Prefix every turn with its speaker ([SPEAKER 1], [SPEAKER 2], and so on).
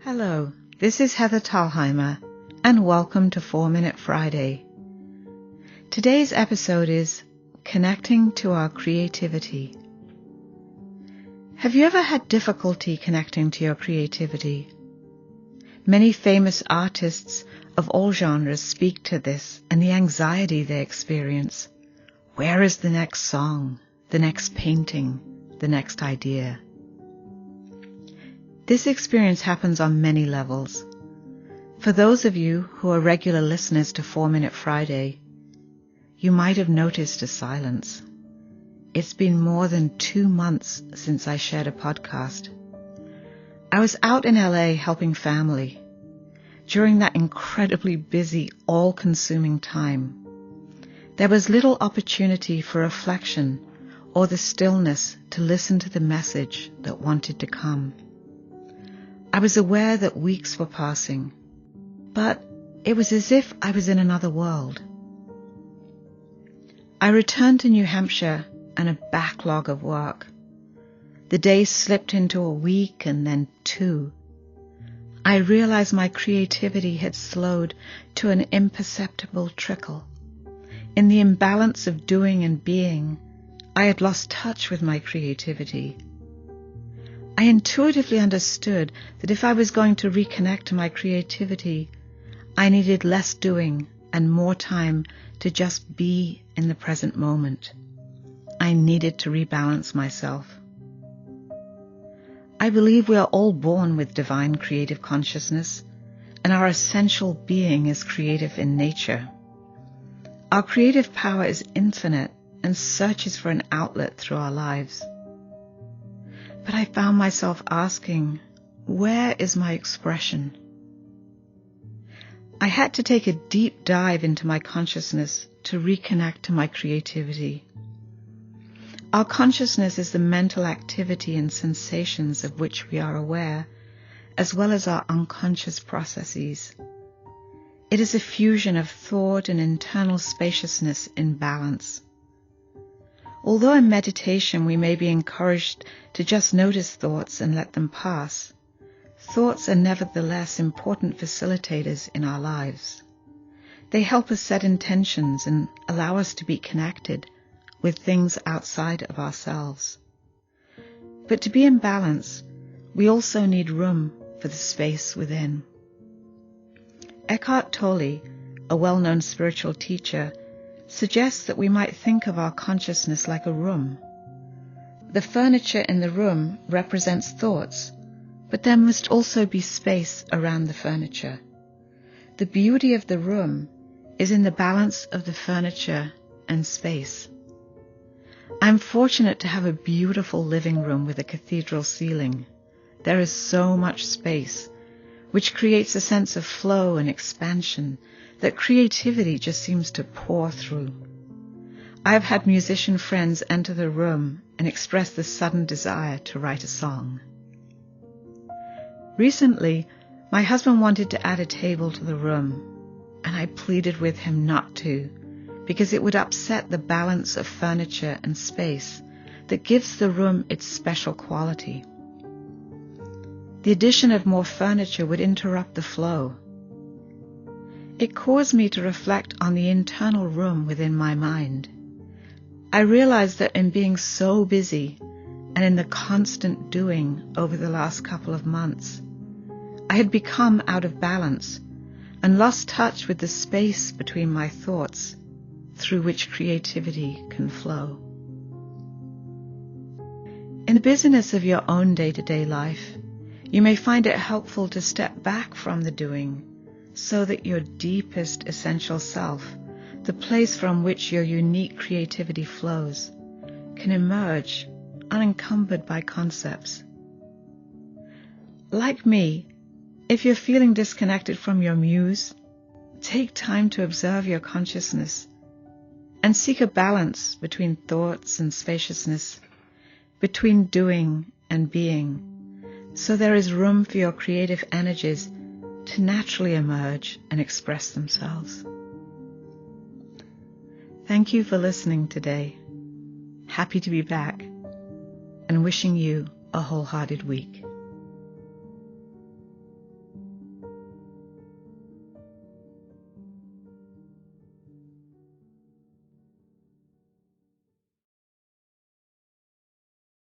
[SPEAKER 1] Hello, this is Heather Talheimer, and welcome to 4 Minute Friday. Today's episode is Connecting to Our Creativity. Have you ever had difficulty connecting to your creativity? Many famous artists of all genres speak to this and the anxiety they experience. Where is the next song, the next painting, the next idea? This experience happens on many levels. For those of you who are regular listeners to 4 Minute Friday, you might have noticed a silence. It's been more than 2 months since I shared a podcast. I was out in LA helping family. During that incredibly busy, all-consuming time, there was little opportunity for reflection or the stillness to listen to the message that wanted to come. I was aware that weeks were passing, but it was as if I was in another world. I returned to New Hampshire and a backlog of work. The days slipped into a week and then 2. I realized my creativity had slowed to an imperceptible trickle. In the imbalance of doing and being, I had lost touch with my creativity. I intuitively understood that if I was going to reconnect to my creativity, I needed less doing and more time to just be in the present moment. I needed to rebalance myself. I believe we are all born with divine creative consciousness, and our essential being is creative in nature. Our creative power is infinite and searches for an outlet through our lives. But I found myself asking, where is my expression? I had to take a deep dive into my consciousness to reconnect to my creativity. Our consciousness is the mental activity and sensations of which we are aware, as well as our unconscious processes. It is a fusion of thought and internal spaciousness in balance. Although in meditation we may be encouraged to just notice thoughts and let them pass, thoughts are nevertheless important facilitators in our lives. They help us set intentions and allow us to be connected with things outside of ourselves. But to be in balance, we also need room for the space within. Eckhart Tolle, a well-known spiritual teacher, suggests that we might think of our consciousness like a room. The furniture in the room represents thoughts, but there must also be space around the furniture. The beauty of the room is in the balance of the furniture and space. I'm fortunate to have a beautiful living room with a cathedral ceiling. There is so much space, which creates a sense of flow and expansion that creativity just seems to pour through. I have had musician friends enter the room and express the sudden desire to write a song. Recently, my husband wanted to add a table to the room, and I pleaded with him not to, because it would upset the balance of furniture and space that gives the room its special quality. The addition of more furniture would interrupt the flow. It caused me to reflect on the internal room within my mind. I realized that in being so busy and in the constant doing over the last couple of months, I had become out of balance and lost touch with the space between my thoughts through which creativity can flow. In the busyness of your own day-to-day life, you may find it helpful to step back from the doing so that your deepest essential self, the place from which your unique creativity flows, can emerge unencumbered by concepts. Like me, if you're feeling disconnected from your muse, take time to observe your consciousness and seek a balance between thoughts and spaciousness, between doing and being, so there is room for your creative energies to naturally emerge and express themselves. Thank you for listening today. Happy to be back and wishing you a wholehearted week.